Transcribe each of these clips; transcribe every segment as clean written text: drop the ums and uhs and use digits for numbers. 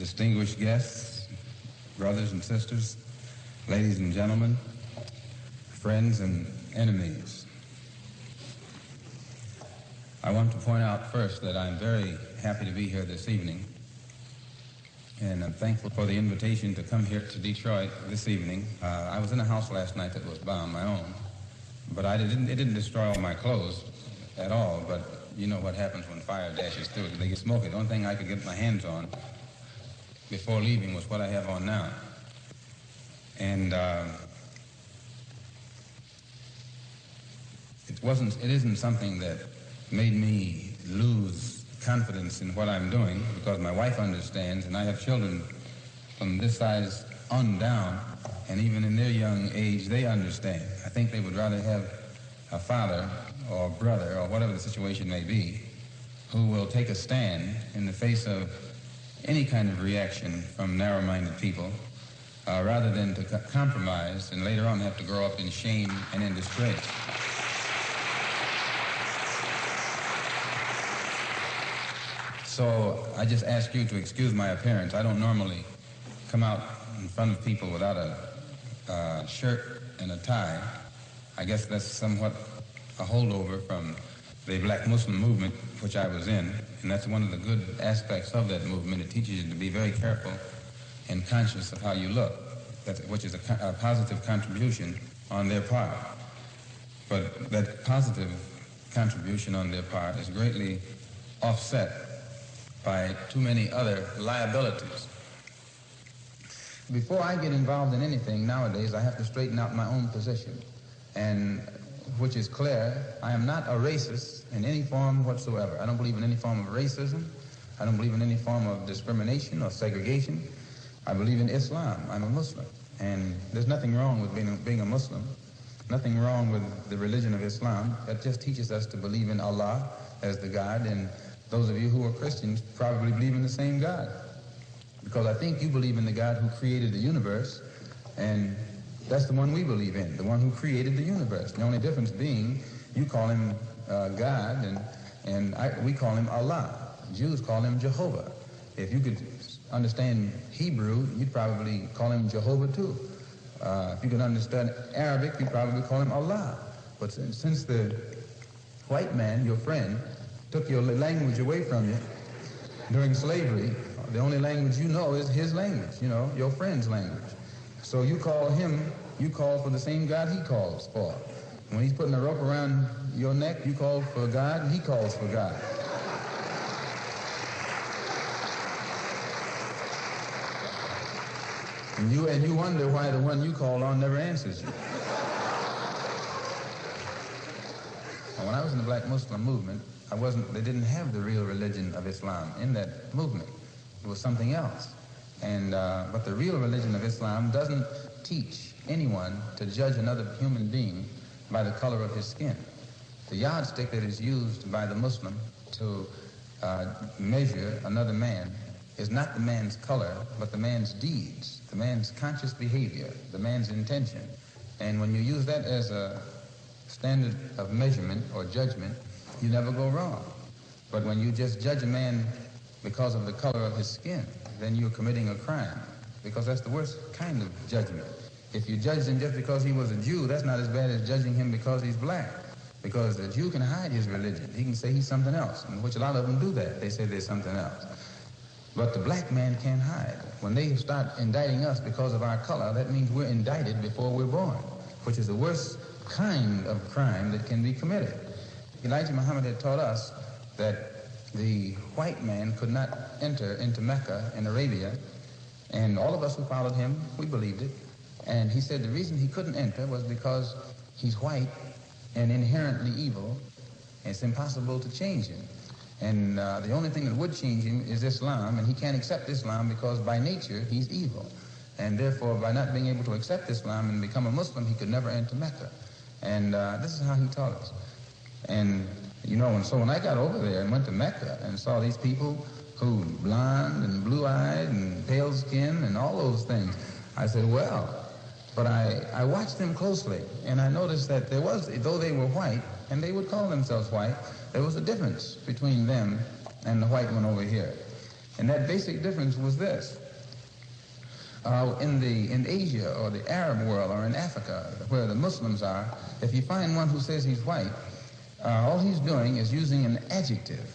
distinguished guests, brothers and sisters, ladies and gentlemen, friends and enemies. I want to point out first that I'm very happy to be here this evening, and I'm thankful for the invitation to come here to Detroit this evening. I was in a house last night that was bound, my own, but it didn't destroy all my clothes at all, but you know what happens when fire dashes through it. They get smoky. The only thing I could get my hands on before leaving was what I have on now. And it isn't something that made me lose confidence in what I'm doing, because my wife understands, and I have children from this size on down, and even in their young age, they understand. I think they would rather have a father or brother, or whatever the situation may be, who will take a stand in the face of any kind of reaction from narrow-minded people, rather than to compromise and later on have to grow up in shame and in disgrace. So I just ask you to excuse my appearance. I don't normally come out in front of people without a shirt and a tie. I guess that's somewhat a holdover from the black Muslim movement, which I was in, and that's one of the good aspects of that movement. It teaches you to be very careful and conscious of how you look, which is a positive contribution on their part. But that positive contribution on their part is greatly offset by too many other liabilities. Before I get involved in anything nowadays, I have to straighten out my own position, and which is clear. I am not a racist in any form whatsoever. I don't believe in any form of racism. I don't believe in any form of discrimination or segregation. I believe in Islam. I'm a Muslim, and there's nothing wrong with being a Muslim, nothing wrong with the religion of Islam. That just teaches us to believe in Allah as the God, and those of you who are Christians probably believe in the same God, because I think you believe in the God who created the universe, and that's the one we believe in, the one who created the universe. The only difference being you call him God, and we call him Allah. Jews call him Jehovah. If you could understand Hebrew, you'd probably call him Jehovah too. If you could understand Arabic, you'd probably call him Allah. But since the white man, your friend, took your language away from you during slavery, the only language you know is his language, your friend's language. So you call for the same God he calls for. When he's putting a rope around your neck, you call for God, and he calls for God. And you wonder why the one you call on never answers you. When I was in the black Muslim movement, they didn't have the real religion of Islam in that movement. It was something else. But the real religion of Islam doesn't teach anyone to judge another human being by the color of his skin. The yardstick that is used by the Muslim to measure another man is not the man's color, but the man's deeds, the man's conscious behavior, the man's intention. And when you use that as a standard of measurement or judgment, you never go wrong. But when you just judge a man because of the color of his skin, then you're committing a crime, because that's the worst kind of judgment. If you judge him just because he was a Jew, that's not as bad as judging him because he's black, because a Jew can hide his religion. He can say he's something else, which a lot of them do that. They say they're something else. But the black man can't hide. When they start indicting us because of our color, that means we're indicted before we're born, which is the worst kind of crime that can be committed. Elijah Muhammad had taught us that the white man could not enter into Mecca in Arabia, and all of us who followed him, we believed it. And he said the reason he couldn't enter was because he's white and inherently evil, and it's impossible to change him. And the only thing that would change him is Islam, and he can't accept Islam because by nature he's evil. And therefore, by not being able to accept Islam and become a Muslim, he could never enter Mecca. And this is how he taught us. And and so when I got over there and went to Mecca and saw these people who blonde and blue-eyed and pale skin and all those things, I said, well, but I watched them closely, and I noticed that there was, though they were white, and they would call themselves white, there was a difference between them and the white one over here. And that basic difference was this. In Asia or the Arab world or in Africa, where the Muslims are, if you find one who says he's white, all he's doing is using an adjective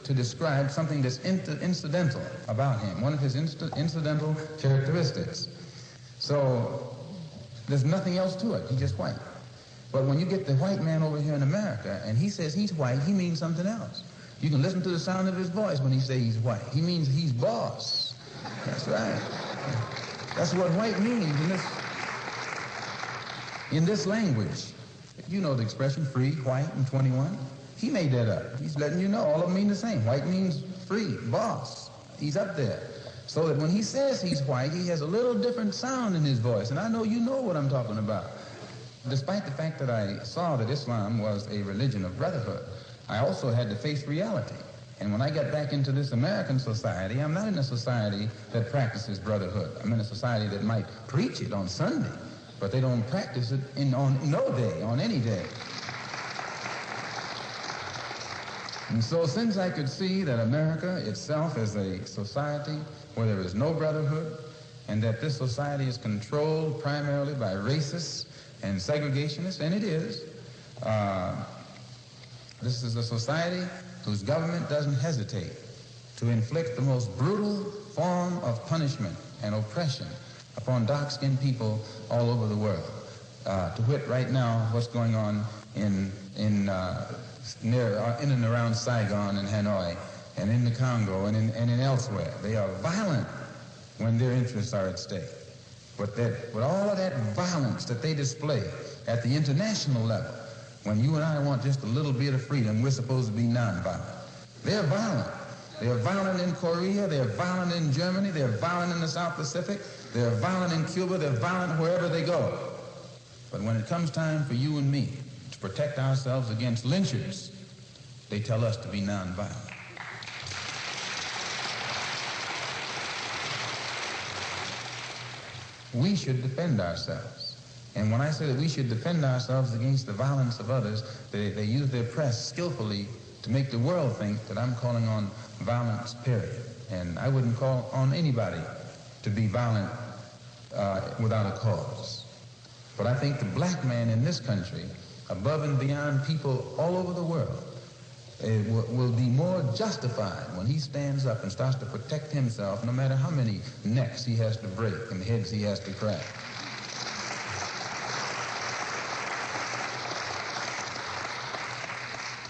to describe something that's incidental about him, one of his incidental characteristics. So there's nothing else to it. He's just white. But when you get the white man over here in America and he says he's white, he means something else. You can listen to the sound of his voice when he says he's white. He means he's boss. That's right. That's what white means in this language. You know the expression free, white, and 21. He made that up. He's letting you know all of them mean the same. White means free, boss. He's up there. So that when he says he's white, he has a little different sound in his voice. And I know you know what I'm talking about. Despite the fact that I saw that Islam was a religion of brotherhood, I also had to face reality. And when I got back into this American society, I'm not in a society that practices brotherhood. I'm in a society that might preach it on Sunday, but they don't practice it on no day, on any day. And so since I could see that America itself is a society where there is no brotherhood, and that this society is controlled primarily by racists and segregationists, and it is, this is a society whose government doesn't hesitate to inflict the most brutal form of punishment and oppression upon dark-skinned people all over the world. To wit, right now, what's going on in and around Saigon and Hanoi and in the Congo and in elsewhere. They are violent when their interests are at stake. But with all of that violence that they display at the international level, when you and I want just a little bit of freedom, we're supposed to be nonviolent. They're violent. They're violent in Korea. They're violent in Germany. They're violent in the South Pacific. They're violent in Cuba. They're violent wherever they go. But when it comes time for you and me to protect ourselves against lynchers, they tell us to be nonviolent. We should defend ourselves. And when I say that we should defend ourselves against the violence of others, they use their press skillfully to make the world think that I'm calling on violence, period. And I wouldn't call on anybody to be violent without a cause. But I think the black man in this country, above and beyond people all over the world, will be more justified when he stands up and starts to protect himself, no matter how many necks he has to break and heads he has to crack.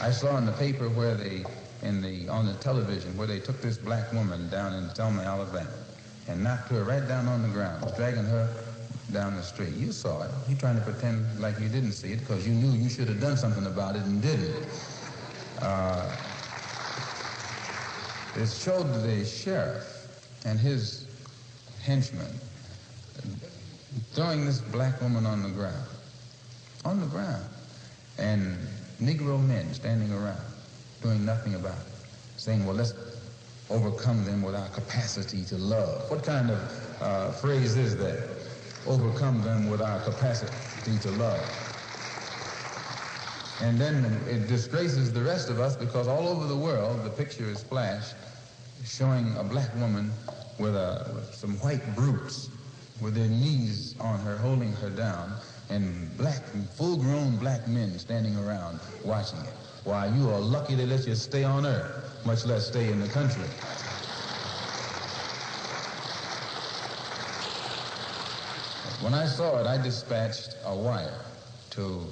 I saw in the paper where on the television, where they took this black woman down in Selma, Alabama, and knocked her right down on the ground, dragging her down the street. You saw it. You're trying to pretend like you didn't see it because you knew you should have done something about it and didn't. It showed the sheriff and his henchmen throwing this black woman on the ground, and Negro men standing around doing nothing about it, saying, well, let's overcome them with our capacity to love. What kind of phrase is that? Overcome them with our capacity to love. And then it disgraces the rest of us because all over the world the picture is flashed showing a black woman with some white brutes with their knees on her, holding her down, and full-grown black men standing around watching it. Why, you are lucky they let you stay on earth, much less stay in the country. When I saw it, I dispatched a wire to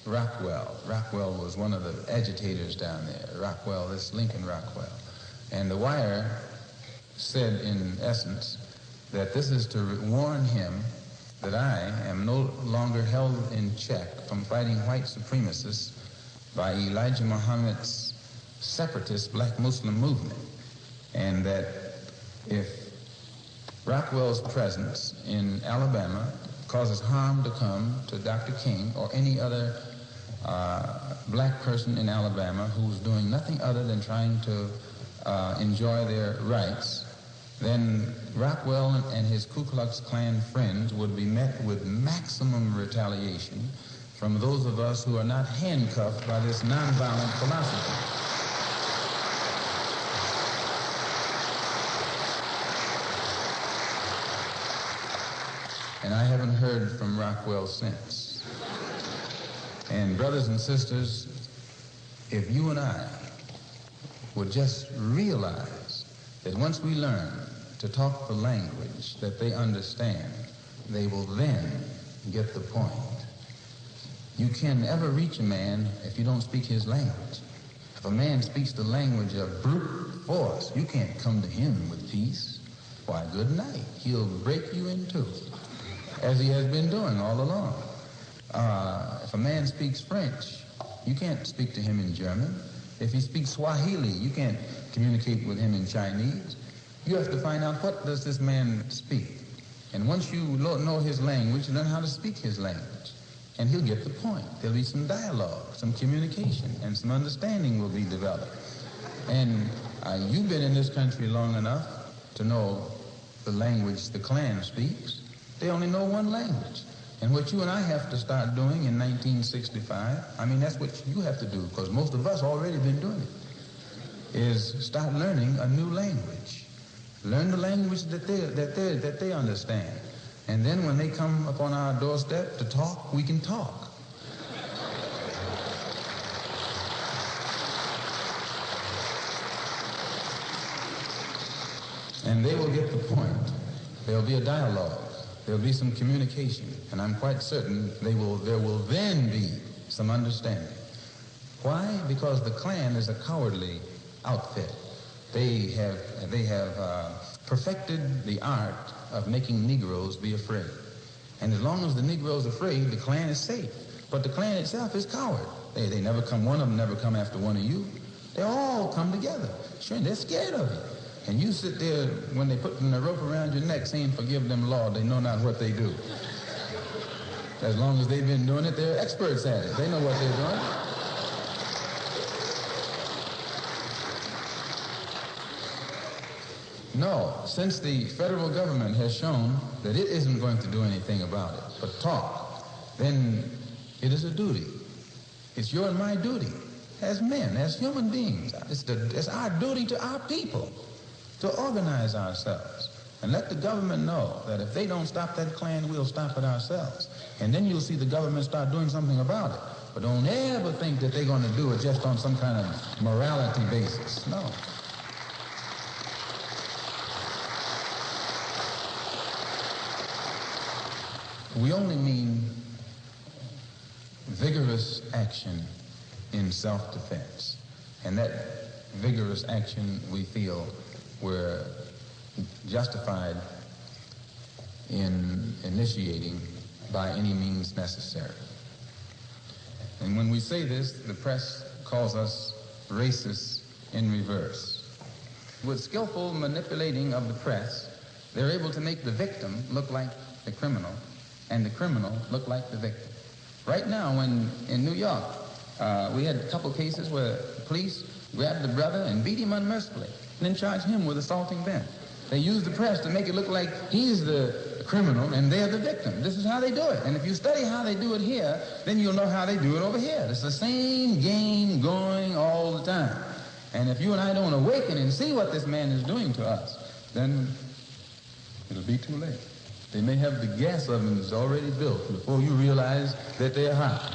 Rockwell. Rockwell was one of the agitators down there. Rockwell, this Lincoln Rockwell. And the wire said, in essence, that this is to warn him that I am no longer held in check from fighting white supremacists by Elijah Muhammad's separatist black Muslim movement, and that if Rockwell's presence in Alabama causes harm to come to Dr. King or any other black person in Alabama who's doing nothing other than trying to enjoy their rights, then Rockwell and his Ku Klux Klan friends would be met with maximum retaliation from those of us who are not handcuffed by this nonviolent philosophy. and I haven't heard from Rockwell since. And brothers and sisters, if you and I would just realize that once we learn to talk the language that they understand, they will then get the point. You can never reach a man if you don't speak his language. If a man speaks the language of brute force, you can't come to him with peace. Why, good night. He'll break you in two, as he has been doing all along. If a man speaks French, you can't speak to him in German. If he speaks Swahili, you can't communicate with him in Chinese. You have to find out, what does this man speak? And once you know his language, learn how to speak his language. And he'll get the point. There'll be some dialogue, some communication, and some understanding will be developed. And you've been in this country long enough to know the language the Klan speaks. They only know one language. And what you and I have to start doing in 1965, I mean, that's what you have to do, because most of us already been doing it, is start learning a new language. Learn the language that they understand. And then when they come upon our doorstep to talk, we can talk. And they will get the point. There'll be a dialogue. There'll be some communication. And I'm quite certain there will then be some understanding. Why? Because the Klan is a cowardly outfit. They have perfected the art of making Negroes be afraid. And as long as the Negro's afraid, the Klan is safe. But the Klan itself is coward. They never come, one of them never come after one of you. They all come together. Sure, they're scared of you. And you sit there when they put the rope around your neck saying, "Forgive them, Lord, they know not what they do." As long as they've been doing it, they're experts at it. They know what they're doing. No, since the federal government has shown that it isn't going to do anything about it, but talk, then it is a duty. It's your and my duty as men, as human beings. It's our duty to our people to organize ourselves and let the government know that if they don't stop that Klan, we'll stop it ourselves. And then you'll see the government start doing something about it. But don't ever think that they're going to do it just on some kind of morality basis. No. We only mean vigorous action in self-defense. And that vigorous action, we feel, we're justified in initiating by any means necessary. And when we say this, the press calls us racists in reverse. With skillful manipulating of the press, they're able to make the victim look like the criminal and the criminal look like the victim. Right now, when in New York, we had a couple cases where the police grabbed the brother and beat him unmercifully, and then charged him with assaulting them. They used the press to make it look like he's the criminal and they're the victim. This is how they do it. And if you study how they do it here, then you'll know how they do it over here. It's the same game going all the time. And if you and I don't awaken and see what this man is doing to us, then it'll be too late. They may have the gas ovens already built before you realize that they're hot.